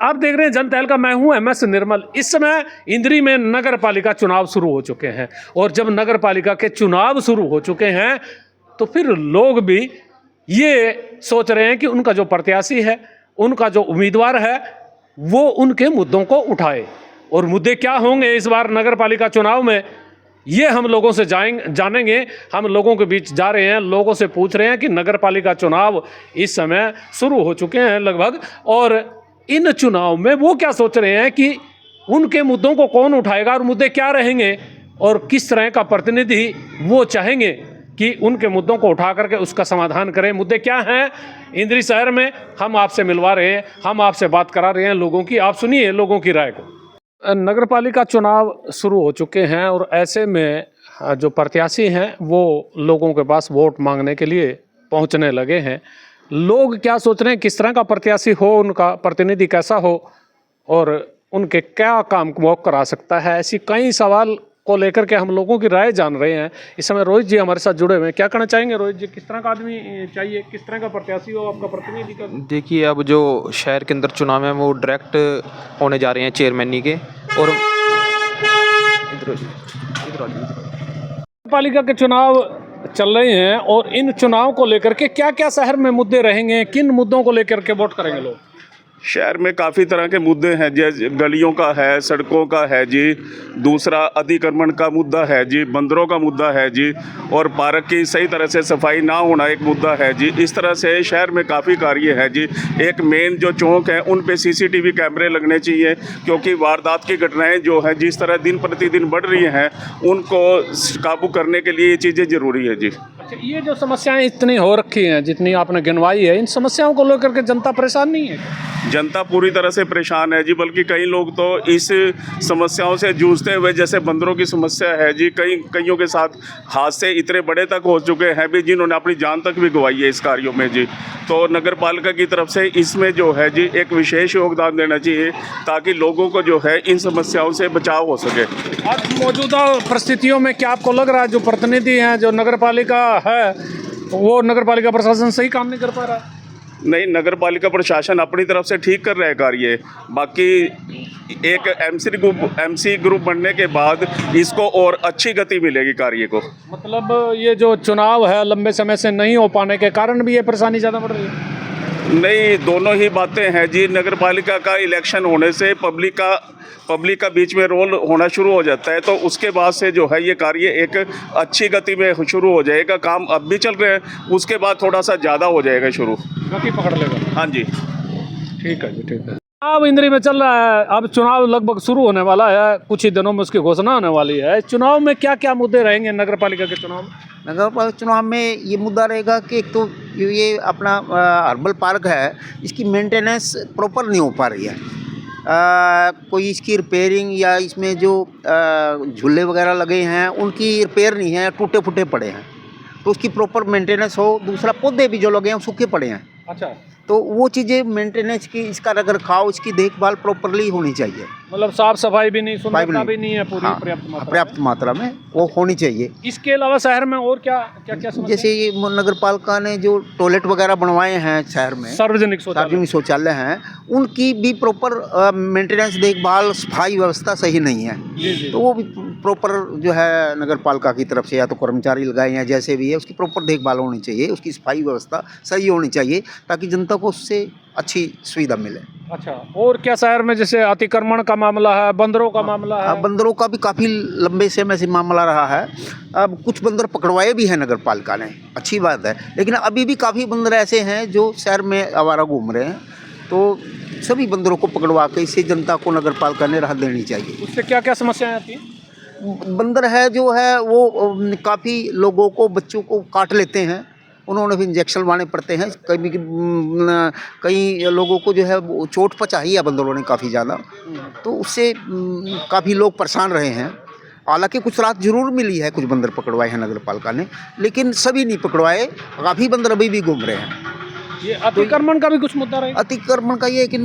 आप देख रहे हैं जनता दल का, मैं हूं MS निर्मल। इस समय इंद्री में नगर पालिका चुनाव शुरू हो चुके हैं और जब नगर पालिका के चुनाव शुरू हो चुके हैं तो फिर लोग भी ये सोच रहे हैं कि उनका जो प्रत्याशी है, उनका जो उम्मीदवार है, वो उनके मुद्दों को उठाए। और मुद्दे क्या होंगे इस बार नगर पालिका चुनाव में, ये हम लोगों से जानेंगे। हम लोगों के बीच जा रहे हैं, लोगों से पूछ रहे हैं कि नगर पालिका चुनाव इस समय शुरू हो चुके हैं लगभग, और इन चुनाव में वो क्या सोच रहे हैं कि उनके मुद्दों को कौन उठाएगा और मुद्दे क्या रहेंगे और किस तरह का प्रतिनिधि वो चाहेंगे कि उनके मुद्दों को उठा करके उसका समाधान करें। मुद्दे क्या हैं इंद्री शहर में, हम आपसे मिलवा रहे हैं, हम आपसे बात करा रहे हैं लोगों की। आप सुनिए लोगों की राय को। नगर पालिका चुनाव शुरू हो चुके हैं और ऐसे में जो प्रत्याशी हैं वो लोगों के पास वोट मांगने के लिए पहुंचने लगे हैं। लोग क्या सोच रहे हैं, किस तरह का प्रत्याशी हो, उनका प्रतिनिधि कैसा हो और उनके क्या काम वो करा सकता है, ऐसी कई सवाल को लेकर के हम लोगों की राय जान रहे हैं। इस समय रोहित जी हमारे साथ जुड़े हुए हैं। क्या कहना चाहेंगे रोहित जी, किस तरह का आदमी चाहिए, किस तरह का प्रत्याशी हो आपका प्रतिनिधि का? देखिए, अब जो शहर के अंदर चुनाव है वो डायरेक्ट होने जा रहे हैं चेयरमैनी के, और पालिका के चुनाव चल रहे हैं और इन चुनाव को लेकर के क्या क्या शहर में मुद्दे रहेंगे, किन मुद्दों को लेकर के वोट करेंगे लोग? शहर में काफ़ी तरह के मुद्दे हैं, जैसे गलियों का है, सड़कों का है जी, दूसरा अतिक्रमण का मुद्दा है जी, बंदरों का मुद्दा है जी, और पार्क की सही तरह से सफाई ना होना एक मुद्दा है जी। इस तरह से शहर में काफ़ी कार्य है जी। एक मेन जो चौक है उन पे CCTV कैमरे लगने चाहिए, क्योंकि वारदात की घटनाएं जो हैं जिस तरह दिन प्रतिदिन बढ़ रही हैं उनको काबू करने के लिए ये चीज़ें ज़रूरी है जी। अच्छा, ये जो समस्याएं इतनी हो रखी हैं जितनी आपने गिनवाई है, इन समस्याओं को लेकर के जनता परेशान नहीं है? जनता पूरी तरह से परेशान है जी, बल्कि कई लोग तो इस समस्याओं से जूझते हुए, जैसे बंदरों की समस्या है जी, कईयों के साथ हादसे इतने बड़े तक हो चुके हैं भी, जिन्होंने अपनी जान तक भी गंवाई है इस कार्यों में जी। तो नगर पालिका की तरफ से इसमें जो है जी एक विशेष योगदान देना चाहिए ताकि लोगों को जो है इन समस्याओं से बचाव हो सके। आज मौजूदा परिस्थितियों में क्या आपको लग रहा है जो प्रतिनिधि हैं, जो नगर पालिका है, वो नगर पालिका प्रशासन सही काम नहीं कर पा रहा है? नहीं, नगर पालिका प्रशासन अपनी तरफ से ठीक कर रहा है कार्य, बाकी एक MC ग्रुप बनने के बाद इसको और अच्छी गति मिलेगी कार्य को। मतलब ये जो चुनाव है लंबे समय से नहीं हो पाने के कारण भी ये परेशानी ज़्यादा बढ़ रही है? नहीं, दोनों ही बातें हैं जी। नगर पालिका का इलेक्शन होने से पब्लिक का बीच में रोल होना शुरू हो जाता है, तो उसके बाद से जो है ये कार्य एक अच्छी गति में शुरू हो जाएगा। काम अब भी चल रहे हैं, उसके बाद थोड़ा सा ज़्यादा हो जाएगा, शुरू गति पकड़ लेगा। हाँ जी, ठीक है जी, ठीक है। अब इंद्री में चल रहा है, अब चुनाव लगभग शुरू होने वाला है, कुछ ही दिनों में उसकी घोषणा होने वाली है। चुनाव में क्या क्या मुद्दे रहेंगे नगर पालिका के चुनाव में? नगर पालिका चुनाव में ये मुद्दा रहेगा कि एक तो ये अपना हर्बल पार्क है, इसकी मेंटेनेंस प्रॉपर नहीं हो पा रही है। कोई इसकी रिपेयरिंग या इसमें जो झूले वगैरह लगे हैं उनकी रिपेयर नहीं है, टूटे फूटे पड़े हैं, तो उसकी प्रॉपर मेंटेनेंस हो। दूसरा, पौधे भी जो लगे हैं सूखे पड़े हैं। अच्छा, तो वो चीज़ें मेंटेनेंस की, इसका रख रखाव, इसकी देखभाल प्रॉपरली होनी चाहिए। मतलब साफ सफाई भी नहीं, सुंदरता भी नहीं है पूरी, हाँ, पर्याप्त मात्रा में वो होनी चाहिए। इसके अलावा शहर में और क्या क्या क्या समस्या? जैसे ये नगर पालिका ने जो टॉयलेट वगैरह बनवाए हैं शहर में, सार्वजनिक शौचालय हैं, उनकी भी प्रॉपर मेंटेनेंस, देखभाल, सफाई व्यवस्था सही नहीं है। तो वो भी प्रॉपर जो है नगर पालिका की तरफ से या तो कर्मचारी लगाए हैं, जैसे भी है उसकी प्रॉपर देखभाल होनी चाहिए, उसकी सफाई व्यवस्था सही होनी चाहिए ताकि जनता को उससे अच्छी सुविधा मिले। अच्छा, और क्या शहर में जैसे अतिक्रमण का मामला है, बंदरों का मामला है? बंदरों का भी काफ़ी लंबे समय से मामला रहा है। अब कुछ बंदर पकड़वाए भी हैं नगर पालिका ने, अच्छी बात है, लेकिन अभी भी काफ़ी बंदर ऐसे हैं जो शहर में आवारा घूम रहे हैं। तो सभी बंदरों को पकड़वा के इससे जनता को नगर पालिका ने राहत देनी चाहिए। उससे क्या क्या समस्याएं आती हैं? बंदर है जो है वो काफ़ी लोगों को, बच्चों को काट लेते हैं, उन्होंने भी इंजेक्शन लगाने पड़ते हैं। कई लोगों को जो है चोट पहुंचाई है बंदरों ने काफ़ी ज़्यादा, तो उससे काफ़ी लोग परेशान रहे हैं। हालांकि कुछ राहत जरूर मिली है, कुछ बंदर पकड़वाए हैं नगर पालिका ने, लेकिन सभी नहीं पकड़वाए, काफ़ी बंदर अभी भी घूम रहे हैं। ये अतिक्रमण का भी कुछ मुद्दा रहेगा? अतिक्रमण का ये है कि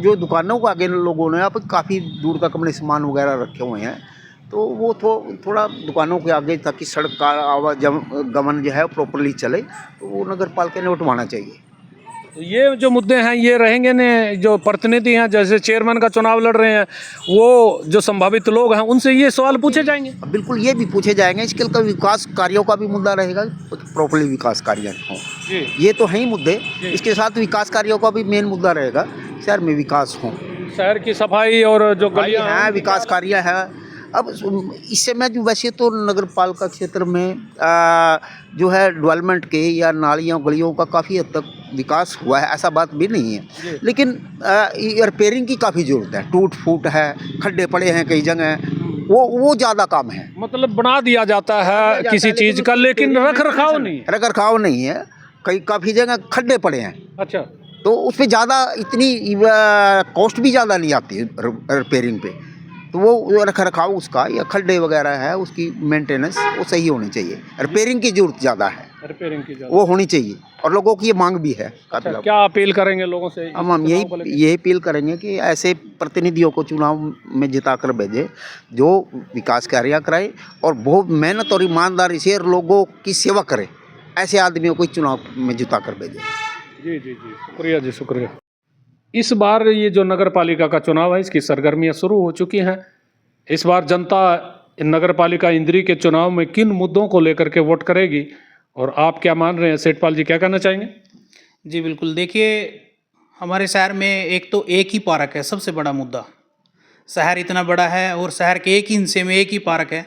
जो दुकानों को आगे लोगों ने आप काफ़ी दूर तक अपने सामान वगैरह रखे हुए हैं, तो वो थोड़ा दुकानों के आगे, ताकि सड़क का आवागमन जो है प्रॉपरली चले, तो वो नगर पालिका ने उठवाना चाहिए। तो ये जो मुद्दे हैं ये रहेंगे ने, जो प्रतिनिधि हैं जैसे चेयरमैन का चुनाव लड़ रहे हैं, वो जो संभावित लोग हैं उनसे ये सवाल पूछे जाएंगे। बिल्कुल ये भी पूछे जाएंगे। इसके का विकास कार्यों का भी मुद्दा रहेगा, प्रॉपर्ली विकास कार्य हो, ये तो है ही मुद्दे। इसके साथ विकास कार्यों का भी मेन मुद्दा रहेगा, शहर में विकास हो, शहर की सफाई और जो गलियां है विकास कार्य है। अब इससे मैं जो वैसे तो नगर पालिका क्षेत्र में जो है डेवलपमेंट के या नालियों गलियों का काफ़ी हद तक विकास हुआ है, ऐसा बात भी नहीं है, लेकिन रिपेयरिंग की काफ़ी ज़रूरत है। टूट फूट है, खड्डे पड़े हैं कई जगह, वो ज़्यादा काम है। मतलब बना दिया जाता है किसी चीज़ का, लेकिन रख रखाव नहीं है। रख रखाव नहीं है, कई काफ़ी जगह खड्डे पड़े हैं, अच्छा, तो उस पर ज़्यादा इतनी कॉस्ट भी ज़्यादा नहीं आती रिपेयरिंग पे, तो वो रख रखाव उसका या खड्डे वगैरह है उसकी मेंटेनेंस वो सही होनी चाहिए। रिपेयरिंग की जरूरत ज़्यादा है, रिपेयरिंग की जरूरत। वो होनी चाहिए, और लोगों की ये मांग भी है काफी। अच्छा, क्या अपील करेंगे लोगों से? हम यही अपील करेंगे कि ऐसे प्रतिनिधियों को चुनाव में जिता कर भेजे जो विकास कार्य कराए और बहुत मेहनत और ईमानदारी से लोगों की सेवा करे। ऐसे आदमियों को चुनाव में जिता कर भेजे। जी जी जी, शुक्रिया जी, शुक्रिया। इस बार ये जो नगर पालिका का चुनाव है इसकी सरगर्मियां शुरू हो चुकी हैं। इस बार जनता नगर पालिका इंद्री के चुनाव में किन मुद्दों को लेकर के वोट करेगी और आप क्या मान रहे हैं? सेठपाल जी क्या कहना चाहेंगे? जी बिल्कुल, देखिए हमारे शहर में एक तो एक ही पार्क है, सबसे बड़ा मुद्दा। शहर इतना बड़ा है और शहर के एक ही हिस्से में एक ही पार्क है,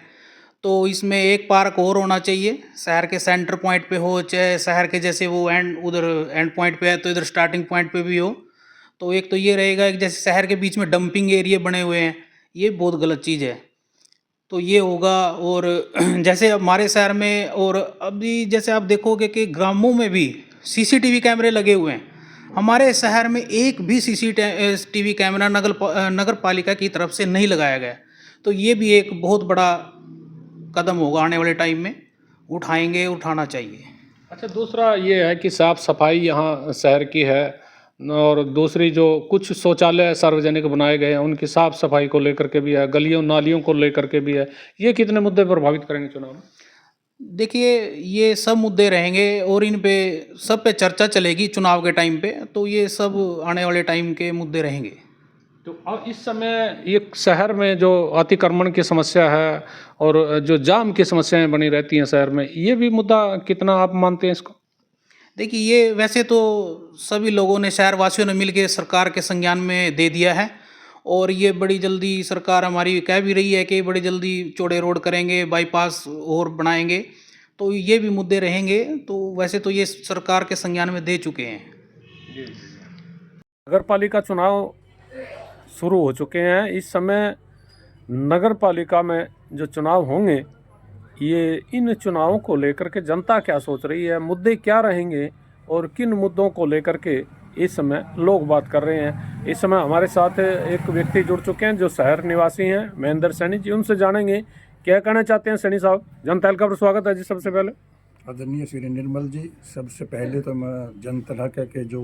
तो इसमें एक पार्क और होना चाहिए। शहर के सेंटर पॉइंट पे हो, चाहे शहर के जैसे वो उधर एंड पॉइंट पे है तो इधर स्टार्टिंग पॉइंट पे भी हो। तो एक तो ये रहेगा कि जैसे शहर के बीच में डंपिंग एरिया बने हुए हैं, ये बहुत गलत चीज़ है, तो ये होगा। और जैसे हमारे शहर में, और अभी जैसे आप देखोगे कि ग्रामों में भी सीसीटीवी कैमरे लगे हुए हैं, हमारे शहर में एक भी सीसीटीवी कैमरा नगर पालिका की तरफ से नहीं लगाया गया। तो ये भी एक बहुत बड़ा कदम होगा आने वाले टाइम में, उठाएंगे, उठाना चाहिए। अच्छा, दूसरा ये है कि साफ़ सफाई यहाँ शहर की है, और दूसरी जो कुछ शौचालय सार्वजनिक बनाए गए हैं उनकी साफ़ सफाई को लेकर के भी है, गलियों नालियों को लेकर के भी है। ये कितने मुद्दे प्रभावित करेंगे चुनाव में? देखिए ये सब मुद्दे रहेंगे और इन पे सब पे चर्चा चलेगी चुनाव के टाइम पे, तो ये सब आने वाले टाइम के मुद्दे रहेंगे। तो अब इस समय ये शहर में जो अतिक्रमण की समस्या है और जो जाम की समस्याएं बनी रहती हैं शहर में, ये भी मुद्दा कितना आप मानते हैं इसको? देखिए ये वैसे तो सभी लोगों ने, शहरवासियों ने मिलकर सरकार के संज्ञान में दे दिया है, और ये बड़ी जल्दी सरकार हमारी कह भी रही है कि बड़ी जल्दी चौड़े रोड करेंगे, बाईपास और बनाएंगे, तो ये भी मुद्दे रहेंगे। तो वैसे तो ये सरकार के संज्ञान में दे चुके हैं। नगर पालिका चुनाव शुरू हो चुके हैं। इस समय नगर पालिका में जो चुनाव होंगे, ये इन चुनावों को लेकर के जनता क्या सोच रही है, मुद्दे क्या रहेंगे और किन मुद्दों को लेकर के इस समय लोग बात कर रहे हैं। इस समय हमारे साथ एक व्यक्ति जुड़ चुके हैं जो शहर निवासी हैं, महेंद्र सैनी जी। उनसे जानेंगे क्या कहना चाहते हैं। सैनी साहब, जनता तहलका पर स्वागत है जी। सबसे पहले आदरणीय श्री निर्मल जी, सबसे पहले तो मैं जनता तहलका के जो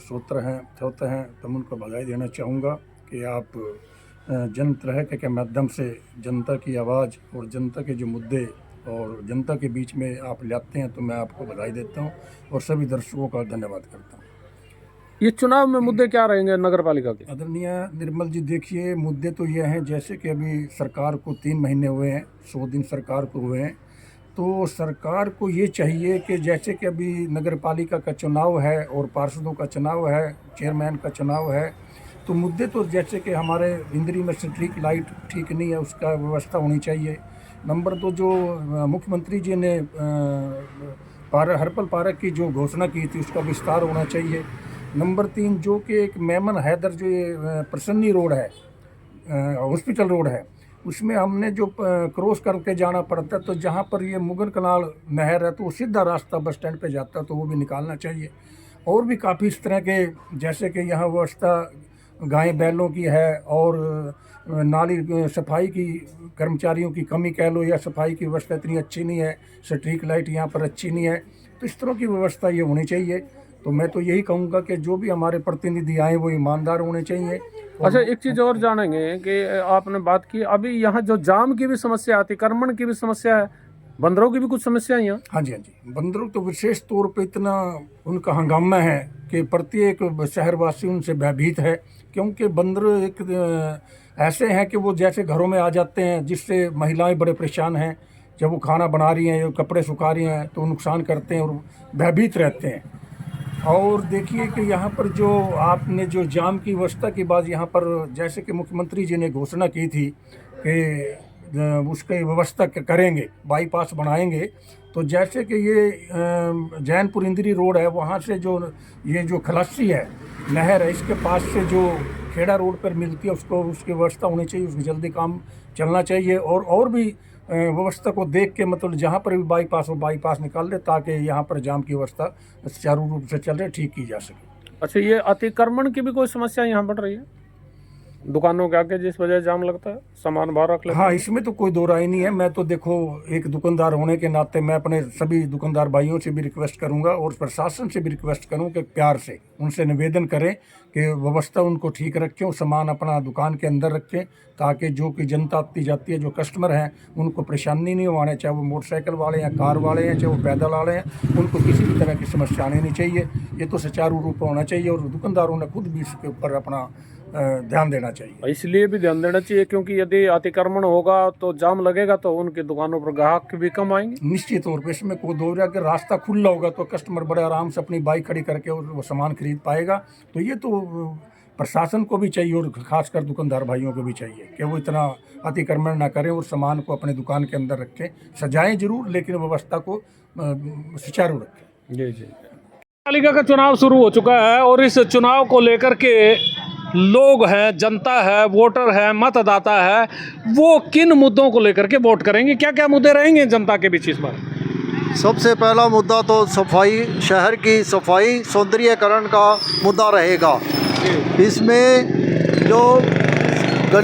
श्रोता हैं तो उनको बधाई देना चाहूँगा कि आप जनता तहलका के माध्यम से जनता की आवाज़ और जनता के जो मुद्दे और जनता के बीच में आप लाते हैं, तो मैं आपको बधाई देता हूं और सभी दर्शकों का धन्यवाद करता हूं। ये चुनाव में मुद्दे क्या रहेंगे नगर पालिका के? आदरणीय निर्मल जी, देखिए मुद्दे तो ये हैं, जैसे कि अभी सरकार को 3 महीने हुए हैं, 100 दिन सरकार को हुए हैं, तो सरकार को ये चाहिए कि जैसे कि अभी नगर पालिका का चुनाव है और पार्षदों का चुनाव है, चेयरमैन का चुनाव है, तो मुद्दे तो जैसे कि हमारे इंद्री में स्ट्रीट लाइट ठीक नहीं है, उसका व्यवस्था होनी चाहिए। नंबर 2, जो मुख्यमंत्री जी ने हर्पल पार्क की जो घोषणा की थी उसका विस्तार होना चाहिए। नंबर 3, जो कि एक मेमन हैदर जो ये प्रसन्नी रोड है, हॉस्पिटल रोड है, उसमें हमने जो क्रॉस करके जाना पड़ता है, तो जहाँ पर ये मुगल कनाल नहर है तो वो सीधा रास्ता बस स्टैंड पे जाता है, तो वो भी निकालना चाहिए। और भी काफ़ी इस तरह के, जैसे कि यहाँ व्यवस्था गाय बैलों की है और नाली सफाई की कर्मचारियों की कमी कह लो, या सफाई की व्यवस्था इतनी अच्छी नहीं है, स्ट्रीट लाइट यहाँ पर अच्छी नहीं है, तो इस तरह की व्यवस्था ये होनी चाहिए। तो मैं तो यही कहूँगा कि जो भी हमारे प्रतिनिधि आए वो ईमानदार होने चाहिए। अच्छा, एक चीज़ और जानेंगे कि आपने बात की अभी यहाँ जो जाम की भी समस्या, अतिक्रमण की भी समस्या है, बंदरों की भी कुछ समस्या यहाँ? हाँ जी, हाँ जी। बंदरों तो विशेष तौर पे इतना उनका हंगामा है कि प्रत्येक शहरवासी उनसे भयभीत है, क्योंकि बंदर एक ऐसे हैं कि वो जैसे घरों में आ जाते हैं, जिससे महिलाएं बड़े परेशान हैं। जब वो खाना बना रही हैं या कपड़े सुखा रही हैं तो नुकसान करते हैं और भयभीत रहते हैं। और देखिए कि यहाँ पर जो आपने जो जाम की व्यवस्था की बात, यहाँ पर जैसे कि मुख्यमंत्री जी ने घोषणा की थी कि उसकी व्यवस्था करेंगे, बाईपास बनाएंगे, तो जैसे कि ये जैनपुर इंदिरी रोड है, वहाँ से जो ये जो खलासी है, नहर है, इसके पास से जो खेड़ा रोड पर मिलती है, उसको उसकी व्यवस्था होनी चाहिए, उसमें जल्दी काम चलना चाहिए। और भी व्यवस्था को देख के मतलब जहाँ पर भी बाईपास हो, बाईपास निकाल दे, ताकि यहाँ पर जाम की व्यवस्था सुचारू रूप से चल रही, ठीक की जा सके। अच्छा, ये अतिक्रमण की भी कोई समस्या यहाँ बढ़ रही है दुकानों के आगे, जिस वजह जाम लगता है, सामान बाहर रख लेते हैं? हाँ, इसमें तो कोई दो राय नहीं है। मैं तो देखो एक दुकानदार होने के नाते मैं अपने सभी दुकानदार भाइयों से भी रिक्वेस्ट करूंगा और प्रशासन से भी रिक्वेस्ट करूं कि प्यार से उनसे निवेदन करें कि व्यवस्था उनको ठीक रखें और सामान अपना दुकान के अंदर रखें, ताकि जो कि जनता आती जाती है, जो कस्टमर हैं, उनको परेशानी नहीं होने, चाहे वो मोटरसाइकिल वाले हैं, कार वाले हैं, चाहे वो पैदल वाले हैं, उनको किसी भी तरह की समस्या आनी नहीं चाहिए। ये तो सुचारू रूप होना चाहिए और दुकानदारों ने खुद भी इसके ऊपर अपना ध्यान देना चाहिए। इसलिए भी ध्यान देना चाहिए क्योंकि यदि अतिक्रमण होगा तो जाम लगेगा, तो उनकी दुकानों पर ग्राहक भी कम आएंगे। निश्चित तौर पे इसमें कोई दो अगर रास्ता खुला होगा तो कस्टमर बड़े आराम से अपनी बाइक खड़ी करके वो सामान खरीद पाएगा। तो ये तो प्रशासन को भी चाहिए और खासकर दुकानदार भाइयों को भी चाहिए कि वो इतना अतिक्रमण ना करें और सामान को अपने दुकान के अंदर रखें, सजाएं जरूर, लेकिन व्यवस्था को सुचारू रखें। जी जी। पालिका का चुनाव शुरू हो चुका है और इस चुनाव को लेकर के लोग हैं, जनता है, वोटर है, मतदाता है, वो किन मुद्दों को लेकर के वोट करेंगे? क्या क्या मुद्दे रहेंगे जनता के बीच इस बार? सबसे पहला मुद्दा तो सफाई, शहर की सफाई, सौंदर्यीकरण का मुद्दा रहेगा। इसमें जो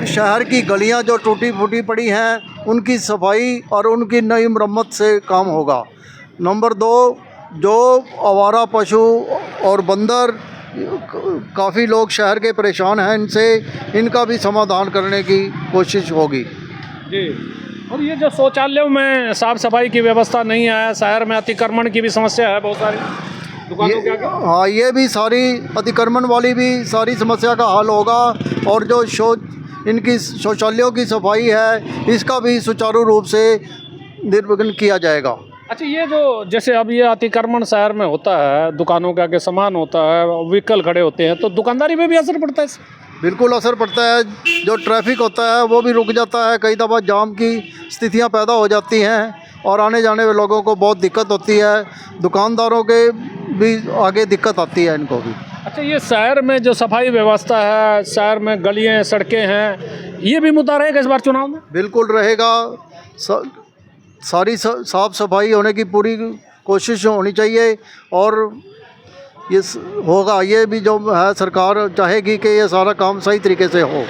शहर की गलियां जो टूटी फूटी पड़ी हैं, उनकी सफाई और उनकी नई मरम्मत से काम होगा। नंबर 2, जो आवारा पशु और बंदर, काफ़ी लोग शहर के परेशान हैं इनसे, इनका भी समाधान करने की कोशिश होगी। जी। और ये जो शौचालयों में साफ सफाई की व्यवस्था नहीं है, शहर में अतिक्रमण की भी समस्या है बहुत सारी दुकानों के आगे। हाँ, ये भी सारी अतिक्रमण वाली भी सारी समस्या का हल होगा। और जो इनकी शौचालयों की सफाई है, इसका भी सुचारू रूप से निर्वहन किया जाएगा। अच्छा, ये जो जैसे अब ये अतिक्रमण शहर में होता है, दुकानों के आगे सामान होता है, व्हीकल खड़े होते हैं, तो दुकानदारी में भी असर पड़ता है इससे? बिल्कुल असर पड़ता है। जो ट्रैफिक होता है वो भी रुक जाता है, कई दफ़ा जाम की स्थितियां पैदा हो जाती हैं और आने जाने वाले लोगों को बहुत दिक्कत होती है, दुकानदारों के भी आगे दिक्कत आती है इनको भी। अच्छा, ये शहर में जो सफाई व्यवस्था है, शहर में गलियाँ सड़कें हैं, ये भी मुद्दा रहेगा इस बार चुनाव में? बिल्कुल रहेगा। सारी साफ़ सफाई होने की पूरी कोशिश होनी चाहिए और ये होगा। ये भी जो है सरकार चाहेगी कि ये सारा काम सही तरीके से हो।